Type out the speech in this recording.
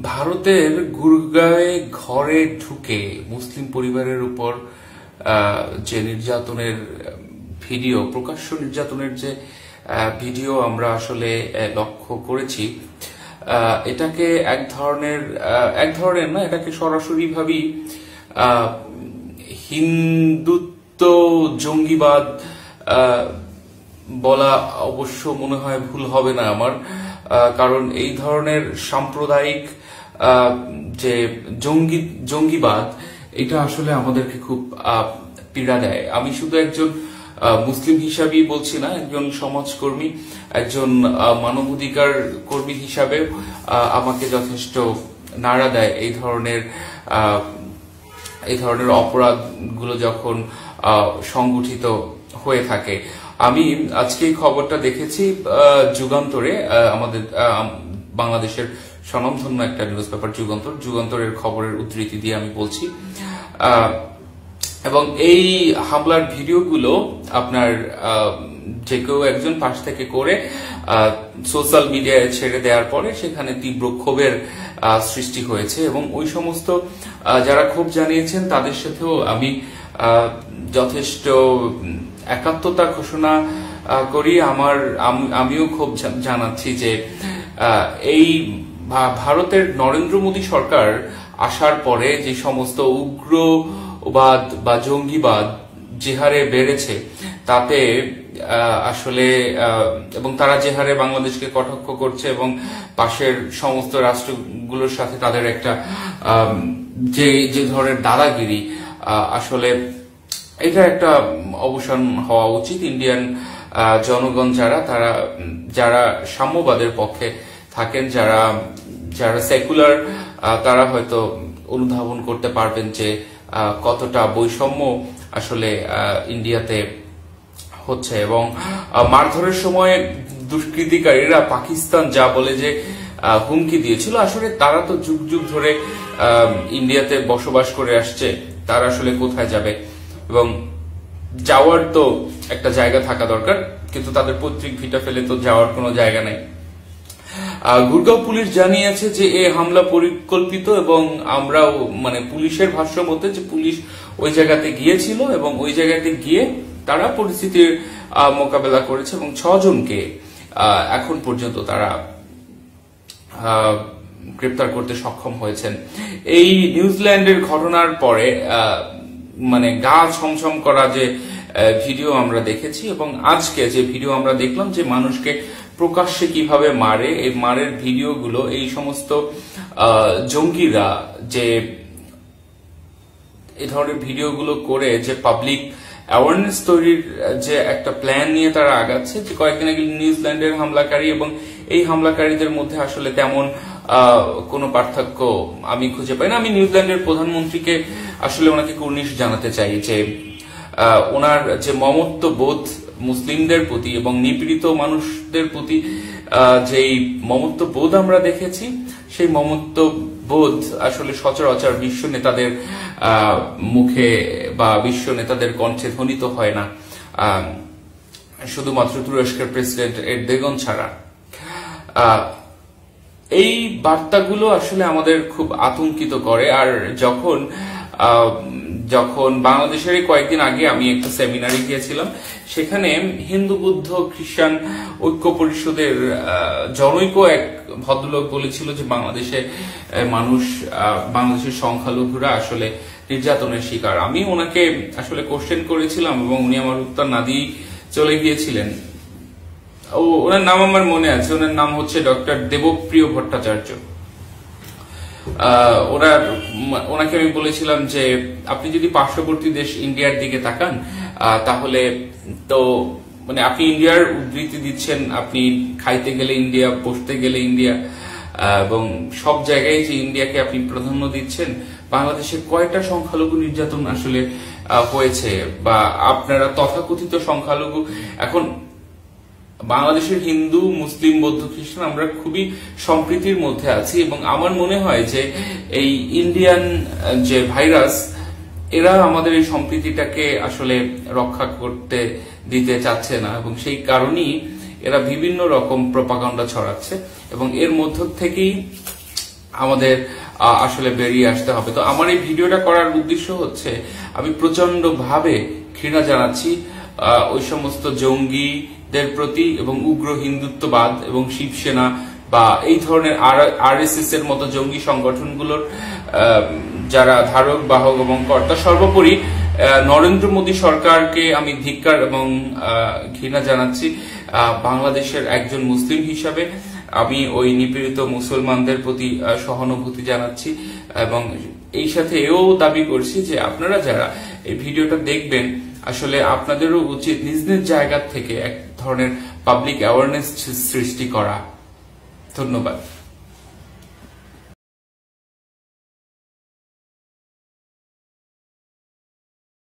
ভারতের গুরগাঁওয়ে ঘরে ঢুকে মুসলিম পরিবারের উপর যে নির্যাতনের ভিডিও, প্রকাশ্য নির্যাতনের যে ভিডিও আমরা আসলে লক্ষ্য করেছি, এটাকে এক ধরনের না, এটাকে সরাসরি ভাবেই হিন্দুত্ব জঙ্গিবাদ বলা অবশ্য মনে হয় ভুল হবে না আমার, কারণ এই ধরনের সাম্প্রদায়িক যে জঙ্গিবাদ, এটা আসলে আমাদেরকে খুব পীড়া দেয়। আমি শুধু একজন মুসলিম হিসাবেই বলছি না, একজন সমাজকর্মী, একজন মানবাধিকার কর্মী হিসাবেও আমাকে যথেষ্ট নাড়া দেয় এই ধরনের অপরাধগুলো যখন সংগঠিত হয়ে থাকে। আমি আজকে এই খবরটা দেখেছি যুগান্তরে, আমাদের বাংলাদেশের স্বনামধন্য একটা নিউজ পেপার যুগান্তরের খবরের উদ্ধৃতি দিয়ে আমি বলছি। এবং এই হামলার ভিডিওগুলো আপনার যে কেউ একজন পাশ থেকে করে সোশ্যাল মিডিয়ায় ছেড়ে দেওয়ার পরে সেখানে তীব্র ক্ষোভের সৃষ্টি হয়েছে, এবং ওই সমস্ত যারা ক্ষোভ জানিয়েছেন তাদের সাথেও আমি যথেষ্ট একাত্মতা ঘোষণা করি। আমিও ক্ষোভ জানাচ্ছি যে এই ভারতের নরেন্দ্র মোদী সরকার আসার পরে যে সমস্ত উগ্রবাদ বা জঙ্গিবাদ যে হারে বেড়েছে, তাতে আসলে এবং তারা যে হারে বাংলাদেশকে কটাক্ষ করছে এবং পাশের সমস্ত রাষ্ট্রগুলোর সাথে তাদের একটা যে ধরনের দাদাগিরি, আসলে এটা একটা অবসান হওয়া উচিত। ইন্ডিয়ান জনগণ যারা সাম্যবাদের পক্ষে থাকেন, যারা সেকুলার, তারা হয়তো অনুধাবন করতে পারবেন যে কতটা বৈষম্য আসলে ইন্ডিয়াতে হচ্ছে। এবং মারধরের সময় দুষ্কৃতিকারীরা পাকিস্তান যা বলে যে হুমকি দিয়েছিল, আসলে তারা তো যুগ যুগ ধরে ইন্ডিয়াতে বসবাস করে আসছে, তারা আসলে কোথায় যাবে? এবং যাওয়ার তো একটা জায়গা থাকা দরকার, কিন্তু তাদের পৈতৃক ভিটা ফেলে তো যাওয়ার কোনো জায়গা নাই। গুরগাঁও পুলিশ জানিয়েছে যে এই হামলা পরিকল্পিত, এবং আমরাও পুলিশের ভাষ্য মতে যে পুলিশ ওই জায়গাতে গিয়েছিল এবং ওই জায়গাতে গিয়ে তারা পরিস্থিতির মোকাবেলা করেছে এবং 6 জনকে এখন পর্যন্ত তারা গ্রেপ্তার করতে সক্ষম হয়েছেন। এই নিউজিল্যান্ডের ঘটনার পরে গা ছমছম করা যে ভিডিও আমরা দেখেছি, এবং আজকে যে ভিডিও আমরা দেখলাম যে মানুষকে প্রকাশ্যে কিভাবে মারে, এই মারের ভিডিওগুলো, এই সমস্ত জঙ্গিরা যে এই ধরনের ভিডিওগুলো করে যে পাবলিক অ্যাওয়ারনেস তৈরির যে একটা প্ল্যান নিয়ে তারা আগাচ্ছে, যে কয়েকদিন আগে নিউজিল্যান্ডের হামলাকারী এবং এই হামলাকারীদের মধ্যে আসলে তেমন কোনো পার্থক্য আমি খুঁজে পাই না। আমি নিউজিল্যান্ডের প্রধানমন্ত্রীকে আসলে ওনাকে কুর্নিশ জানাতে চাই যে ওনার যে মমত্ব বোধ মুসলিমদের প্রতি এবং নিপীড়িত মানুষদের প্রতি যেই মমত্ব বোধ আমরা দেখেছি, সেই মমত্ব বোধ আসলে সচরাচর বিশ্ব নেতাদের মুখে বা বিশ্ব নেতাদের কণ্ঠে ধ্বনিত হয় না, শুধুমাত্র তুরস্কের প্রেসিডেন্ট এরদোগান ছাড়া। এই বার্তাগুলো আসলে আমাদের খুব আতঙ্কিত করে। আর যখন বাংলাদেশের কয়েকদিন আগে আমি একটা সেমিনারে গিয়েছিলাম, সেখানে হিন্দু বৌদ্ধ খ্রিস্টান ঐক্য পরিষদের জনৈক এক ভদ্রলোক বলেছিল যে বাংলাদেশের সংখ্যালঘুরা আসলে নির্যাতনের শিকার। আমি ওনাকে আসলে কোশ্চেন করেছিলাম এবং উনি আমার উত্তর না দিয়ে চলে গিয়েছিলেন। ওনার নাম আমার মনে আছে, ওনার নাম হচ্ছে ডক্টর দেবপ্রিয় ভট্টাচার্য। ওনাকে আমি বলেছিলাম যে আপনি যদি পার্শ্ববর্তী দেশ ইন্ডিয়ার দিকে তাকান, তাহলে তো আপনি ইন্ডিয়ার উদ্ধৃতি দিচ্ছেন, আপনি খাইতে গেলে ইন্ডিয়া, বসতে গেলে ইন্ডিয়া, এবং সব জায়গায় যে ইন্ডিয়াকে আপনি প্রাধান্য দিচ্ছেন, বাংলাদেশে কয়টা সংখ্যালঘু নির্যাতন আসলে হয়েছে? বা আপনারা তথাকথিত সংখ্যালঘু, এখন বাংলাদেশের হিন্দু মুসলিম বৌদ্ধ খ্রিস্টান আমরা খুবই সম্প্রীতির মধ্যে আছি, এবং আমার মনে হয় যে এই ইন্ডিয়ান যে ভাইরাস, এরা আমাদের এই সম্প্রীতিটাকে আসলে রক্ষা করতে দিতে চাচ্ছে না, এবং সেই কারণেই এরা বিভিন্ন রকম প্রপাগান্ডা ছড়াচ্ছে, এবং এর মধ্য থেকেই আমাদের আসলে বেরিয়ে আসতে হবে। তো আমার এই ভিডিওটা করার উদ্দেশ্য হচ্ছে, আমি প্রচন্ড ভাবে ঘৃণা জানাচ্ছি ওই সমস্ত জঙ্গিদের প্রতি, এবং উগ্র হিন্দুত্ববাদ এবং শিবসেনা বা এই ধরনের RSS এর মতো জঙ্গি সংগঠনগুলোর যারা ধারক বাহক এবং কর্তা, সর্বোপরি নরেন্দ্র মোদী সরকারকে আমি ধিক্কার এবং ঘৃণা জানাচ্ছি। বাংলাদেশের একজন মুসলিম হিসাবে আমি ওই নিপীড়িত মুসলমানদের প্রতি সহানুভূতি জানাচ্ছি, এবং এই সাথে এও দাবি করছি যে আপনারা যারা এই ভিডিওটা দেখবেন, আসলে আপনাদেরও উচিত নিজ নিজ জায়গা থেকে এক ধরনের পাবলিক অ্যাওয়ারনেস সৃষ্টি করা। ধন্যবাদ।